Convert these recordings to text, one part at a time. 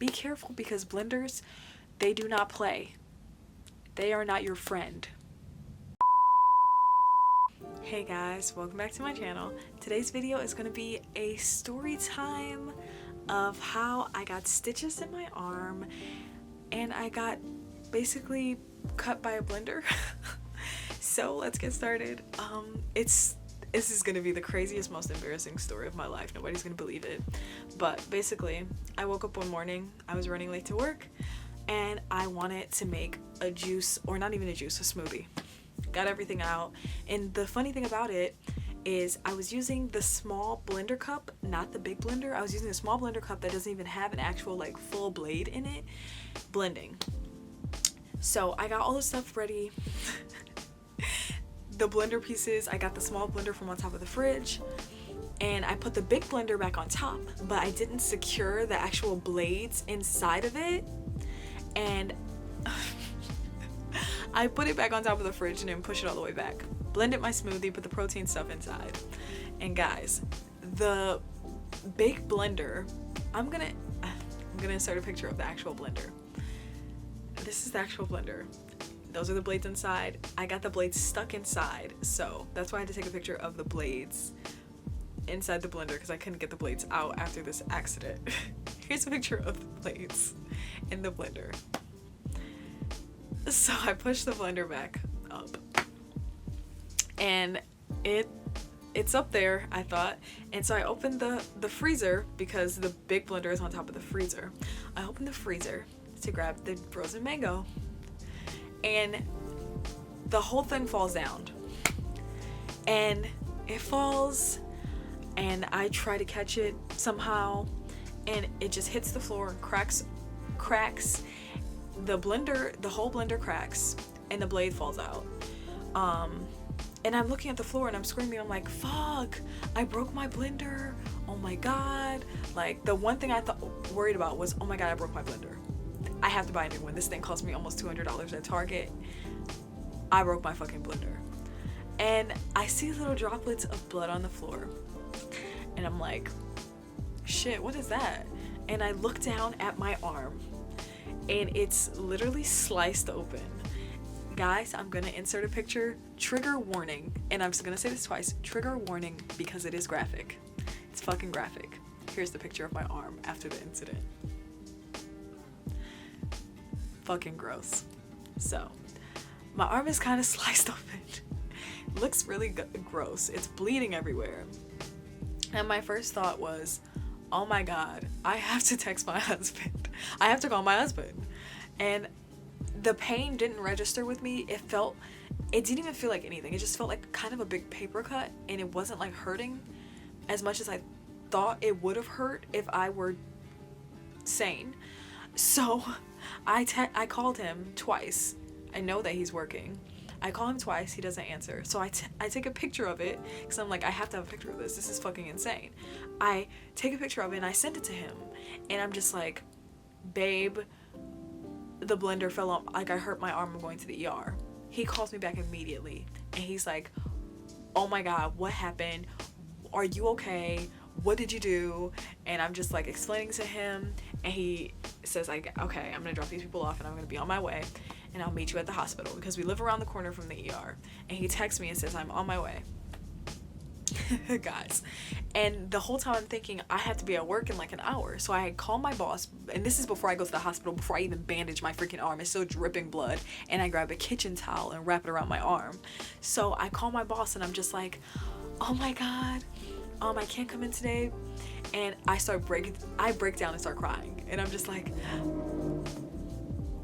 be careful because blenders, they do not play. They are not your friend. Hey guys, welcome back to my channel. Today's video is going to be a story time of how I got stitches in my arm and I got basically cut by a blender. So let's get started. This is gonna be the craziest, most embarrassing story of my life. Nobody's gonna believe it. But basically, I woke up one morning, I was running late to work, and I wanted to make a juice, or not even a juice, a smoothie. Got everything out, and the funny thing about it is I was using the small blender cup, not the big blender. I was using a small blender cup that doesn't even have an actual like full blade in it, blending. So I got all the stuff ready. The blender pieces, I got the small blender from on top of the fridge and I put the big blender back on top, but I didn't secure the actual blades inside of it, and I put it back on top of the fridge and then push it all the way back. Blended my smoothie, put the protein stuff inside, and guys, the big blender, I'm gonna insert a picture of the actual blender. This is the actual blender. Those are the blades inside. I got the blades stuck inside, so that's why I had to take a picture of the blades inside the blender because I couldn't get the blades out after this accident. Here's a picture of the blades in the blender. So I pushed the blender back up and it's up there, I thought, and so I opened the freezer because the big blender is on top of the freezer. I opened the freezer to grab the frozen mango, and the whole thing falls down, and it falls, and I try to catch it somehow, and it just hits the floor and cracks. The blender, the whole blender cracks, and the blade falls out. And I'm looking at the floor and I'm screaming. I'm like, fuck, I broke my blender. Oh my god. Like, the one thing I worried about was, oh my god, I broke my blender. I have to buy a new one. This thing cost me almost $200 at Target. I broke my fucking blender. And I see little droplets of blood on the floor. And I'm like, shit, what is that? And I look down at my arm and it's literally sliced open. Guys, I'm gonna insert a picture. Trigger warning. And I'm just gonna say this twice. Trigger warning because it is graphic. It's fucking graphic. Here's the picture of my arm after the incident. Fucking gross. So my arm is kind of sliced open. Looks really gross. It's bleeding everywhere. And my first thought was, oh my god, I have to text my husband. I have to call my husband. And the pain didn't register with me. It didn't even feel like anything. It just felt like kind of a big paper cut, and it wasn't like hurting as much as I thought it would have hurt if I were sane. So I called him twice. I know that he's working. I call him twice, he doesn't answer. So I take a picture of it because I'm like, I have to have a picture of this. This is fucking insane. I take a picture of it and I send it to him. And I'm just like, babe, the blender fell on, like I hurt my arm, I'm going to the ER. He calls me back immediately and he's like, oh my god, what happened? Are you okay? What did you do? And I'm just like explaining to him, and he says like, okay, I'm gonna drop these people off and I'm gonna be on my way and I'll meet you at the hospital because we live around the corner from the ER. And he texts me and says, I'm on my way. Guys, and the whole time I'm thinking I have to be at work in like an hour. So I call my boss, and this is before I go to the hospital, before I even bandage my freaking arm. It's still dripping blood, and I grab a kitchen towel and wrap it around my arm. So I call my boss and I'm just like, oh my god, I can't come in today. And I break down and start crying, and I'm just like,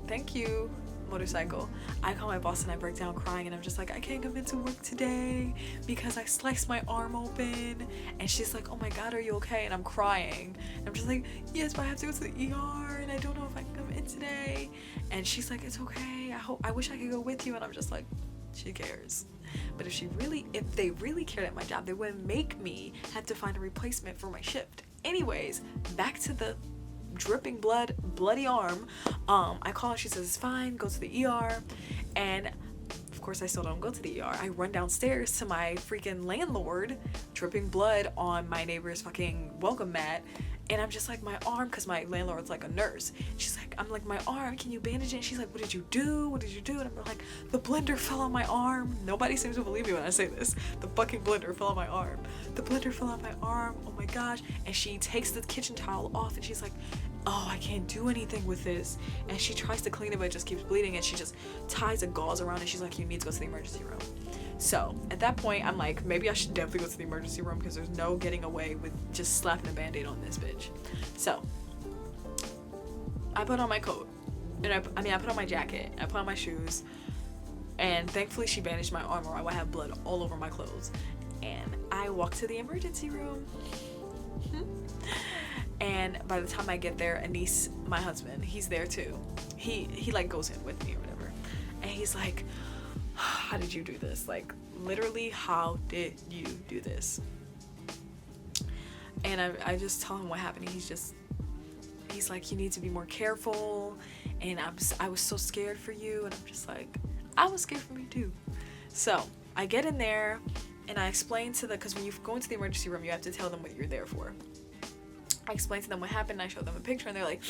thank you, motorcycle. I call my boss and I break down crying, and I'm just like, I can't come into work today because I sliced my arm open. And she's like, oh my god, are you okay? And I'm crying. And I'm just like, yes, but I have to go to the ER and I don't know if I can come in today. And she's like, it's okay, I wish I could go with you. And I'm just like, she cares. But if they really cared at my job, they wouldn't make me have to find a replacement for my shift. Anyways, back to the dripping bloody arm. I call her, she says it's fine, go to the ER. And of course I still don't go to the ER. I run downstairs to my freaking landlord, dripping blood on my neighbor's fucking welcome mat, And I'm just like, my arm, because my landlord's like a nurse. She's like, I'm like, my arm, can you bandage it? And she's like, what did you do? What did you do? And I'm like, the blender fell on my arm. Nobody seems to believe me when I say this. The fucking blender fell on my arm. The blender fell on my arm. Oh my gosh. And she takes the kitchen towel off and she's like, oh, I can't do anything with this. And she tries to clean it, but it just keeps bleeding. And she just ties a gauze around it. She's like, you need to go to the emergency room. So at that point, I'm like, maybe I should definitely go to the emergency room because there's no getting away with just slapping a band-aid on this bitch. So I put on my coat, and I put on my jacket, I put on my shoes, and thankfully she bandaged my arm or I would have blood all over my clothes. And I walk to the emergency room. And by the time I get there, Anis, my husband, he's there too. He like goes in with me or whatever. And he's like, how did you do this? Like, literally, how did you do this? And I just tell him what happened. He's like, you need to be more careful. And I was so scared for you. And I'm just like, I was scared for me too. So I get in there and I explain to because when you go into the emergency room, you have to tell them what you're there for. I explain to them what happened. I show them a picture and they're like,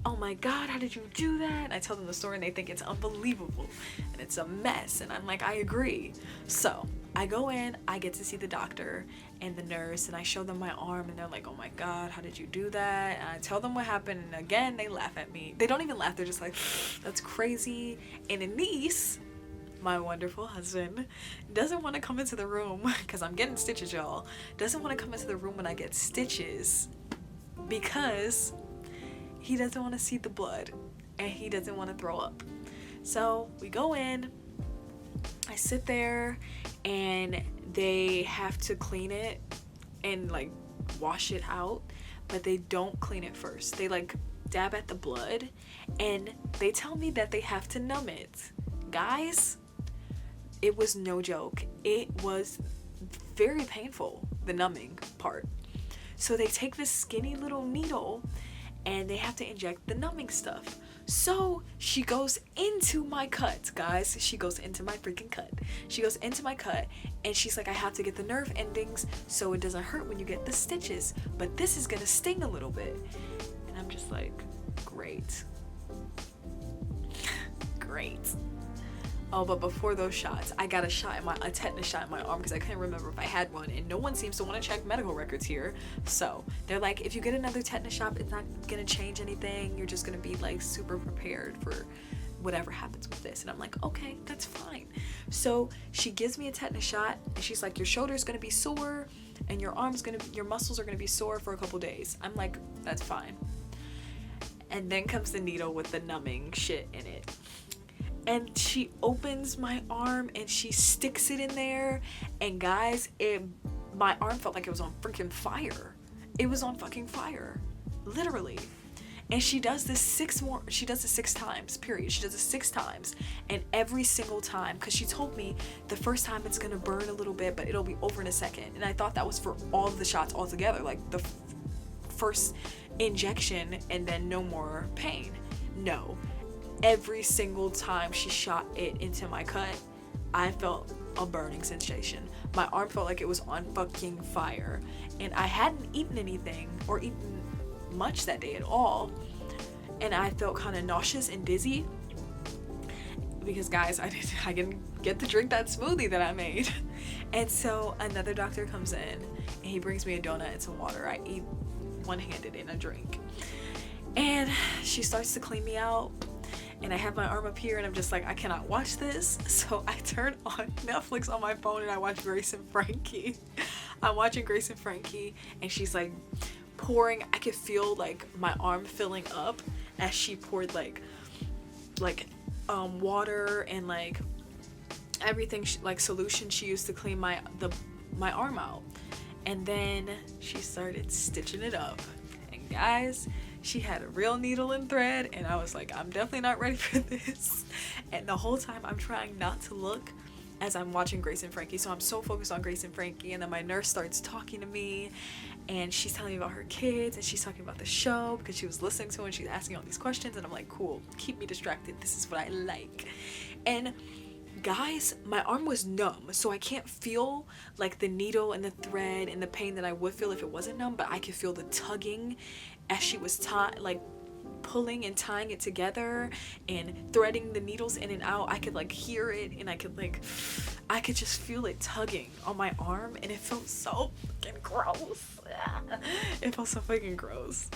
oh my god, how did you do that? And I tell them the story and they think it's unbelievable and it's a mess, and I'm like, I agree. So I go in, I get to see the doctor and the nurse, and I show them my arm and they're like, oh my god, how did you do that? And I tell them what happened, and again they laugh at me. They don't even laugh, they're just like, that's crazy. And Anis, my wonderful husband, doesn't want to come into the room because I'm getting stitches, y'all. Doesn't want to come into the room when I get stitches because he doesn't want to see the blood and he doesn't want to throw up. So we go in, I sit there, and they have to clean it and like wash it out, but they don't clean it first. They like dab at the blood and they tell me that they have to numb it. Guys, it was no joke. It was very painful, the numbing part. So they take this skinny little needle and they have to inject the numbing stuff. So she goes into my cut, guys. She goes into my freaking cut. She goes into my cut and she's like, I have to get the nerve endings so it doesn't hurt when you get the stitches, but this is gonna sting a little bit. And I'm just like, great. Great. Oh, but before those shots, I got a tetanus shot in my arm because I couldn't remember if I had one, and no one seems to want to check medical records here. So they're like, if you get another tetanus shot, it's not gonna change anything. You're just gonna be like super prepared for whatever happens with this. And I'm like, okay, that's fine. So she gives me a tetanus shot and she's like, your shoulder's gonna be sore and your muscles are gonna be sore for a couple days. I'm like, that's fine. And then comes the needle with the numbing shit in it. And she opens my arm and she sticks it in there, and guys, my arm felt like it was on freaking fire. It was on fucking fire, literally. And she does this six times, period. She does it 6 times, and every single time, because she told me the first time it's gonna burn a little bit, but it'll be over in a second. And I thought that was for all of the shots all together, like the first injection and then no more pain. No. Every single time she shot it into my cut, I felt a burning sensation. My arm felt like it was on fucking fire. And I hadn't eaten anything or eaten much that day at all. And I felt kind of nauseous and dizzy. Because guys, I didn't get to drink that smoothie that I made. And so another doctor comes in and he brings me a donut and some water. I eat one-handed in a drink. And she starts to clean me out. And I have my arm up here and I'm just like, I cannot watch this. So I turn on Netflix on my phone and I watch Grace and Frankie. I'm watching Grace and Frankie and she's like pouring, I could feel like my arm filling up as she poured like water and like everything, like solution she used to clean my arm out. And then she started stitching it up. And guys, she had a real needle and thread, and I was like, I'm definitely not ready for this. And the whole time I'm trying not to look as I'm watching Grace and Frankie. So I'm so focused on Grace and Frankie, and then my nurse starts talking to me and she's telling me about her kids and she's talking about the show because she was listening to it and she's asking all these questions, and I'm like, cool, keep me distracted. This is what I like. And guys, my arm was numb, so I can't feel like the needle and the thread and the pain that I would feel if it wasn't numb, but I could feel the tugging as she was like pulling and tying it together and threading the needles in and out. I could like hear it, and I could just feel it tugging on my arm, and it felt so fucking gross. It felt so fucking gross.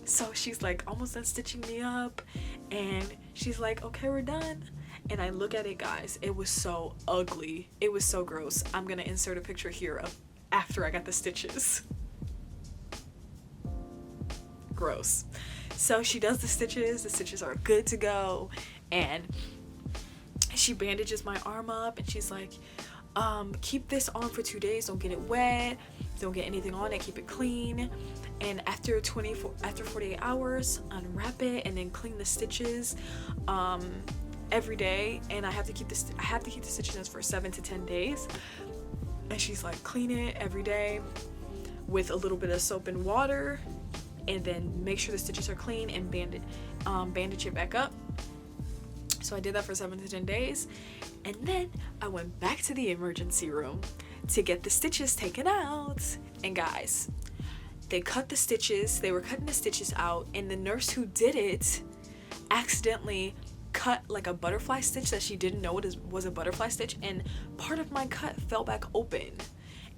So she's like almost done stitching me up, and she's like, okay, we're done. And I look at it, guys, it was so ugly, it was so gross. I'm gonna insert a picture here of after I got the stitches. Gross. So she does the stitches are good to go, and she bandages my arm up, and she's like, keep this on for 2 days, don't get it wet, don't get anything on it, keep it clean, and after 48 hours unwrap it and then clean the stitches every day. And I have to keep the stitches for 7 to 10 days. And she's like, clean it every day with a little bit of soap and water, and then make sure the stitches are clean and bandage it back up. So I did that for 7 to 10 days, and then I went back to the emergency room to get the stitches taken out. And guys, they cut the stitches, they were cutting the stitches out, and the nurse who did it accidentally cut like a butterfly stitch that she didn't know it was a butterfly stitch, and part of my cut fell back open,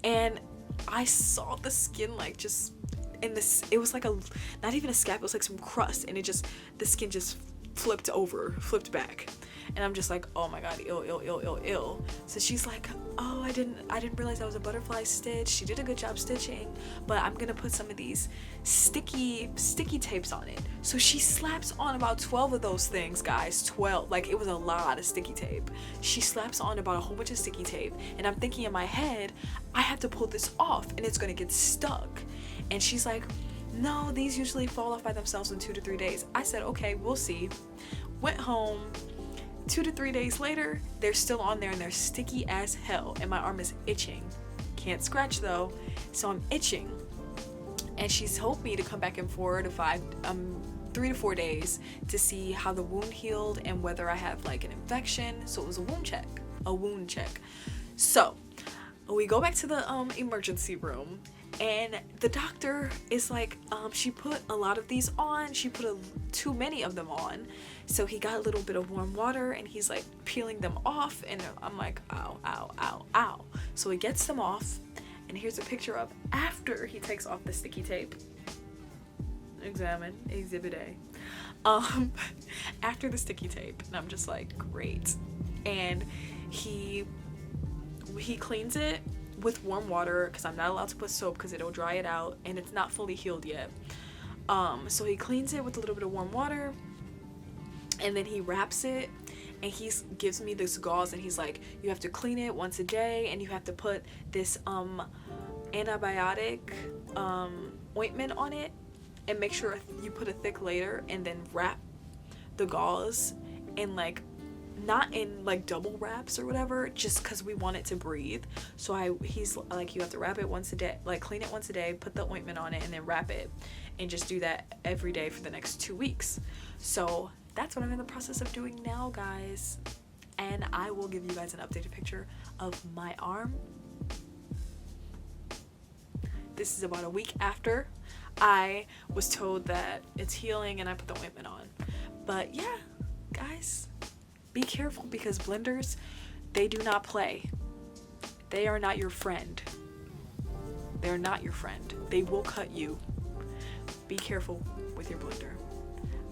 and I saw the skin like just in this, it was like not even a scab, it was like some crust, and the skin just flipped back, and I'm just like, oh my god, ill. So she's like, oh, I didn't realize that was a butterfly stitch. She did a good job stitching, but I'm gonna put some of these sticky tapes on it. So she slaps on about 12 of those things, guys. 12, like it was a lot of sticky tape. She slaps on about a whole bunch of sticky tape, and I'm thinking in my head, I have to pull this off and it's gonna get stuck. And she's like, no, these usually fall off by themselves in 2 to 3 days. I said, okay, we'll see. Went home. 2 to 3 days later, they're still on there, and they're sticky as hell, and my arm is itching. Can't scratch though, so I'm itching. And she's told me to come back in 3 to 4 days to see how the wound healed and whether I have like an infection. So it was a wound check. So we go back to the emergency room, and the doctor is like, she put a lot of these on, she put too many of them on. So he got a little bit of warm water, and he's like peeling them off, and I'm like, ow. So he gets them off, and here's a picture of after he takes off the sticky tape. Examine exhibit A. After the sticky tape, and I'm just like, great. And he cleans it with warm water, because I'm not allowed to put soap because it'll dry it out, and it's not fully healed yet. So he cleans it with a little bit of warm water, and then he wraps it, and he gives me this gauze, and he's like, you have to clean it once a day, and you have to put this antibiotic ointment on it, and make sure you put a thick layer, and then wrap the gauze in like, not in like double wraps or whatever, just because we want it to breathe. So he's like, you have to wrap it once a day, like clean it once a day, put the ointment on it, and then wrap it, and just do that every day for the next 2 weeks. So that's what I'm in the process of doing now, guys, and I will give you guys an updated picture of my arm. This is about a week after I was told that it's healing and I put the ointment on. But yeah, guys, be careful, because blenders, they do not play. They are not your friend. They're not your friend. They will cut you. Be careful with your blender.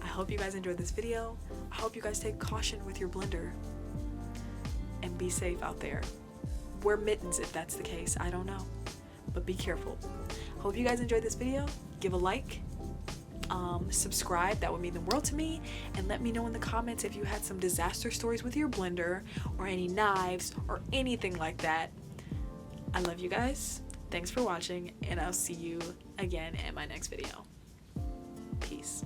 I hope you guys enjoyed this video. I hope you guys take caution with your blender, and be safe out there. Wear mittens if that's the case. I don't know, but be careful. Hope you guys enjoyed this video. Give a like. Subscribe, that would mean the world to me, and let me know in the comments if you had some disaster stories with your blender, or any knives, or anything like that. I love you guys. Thanks for watching, and I'll see you again in my next video. Peace.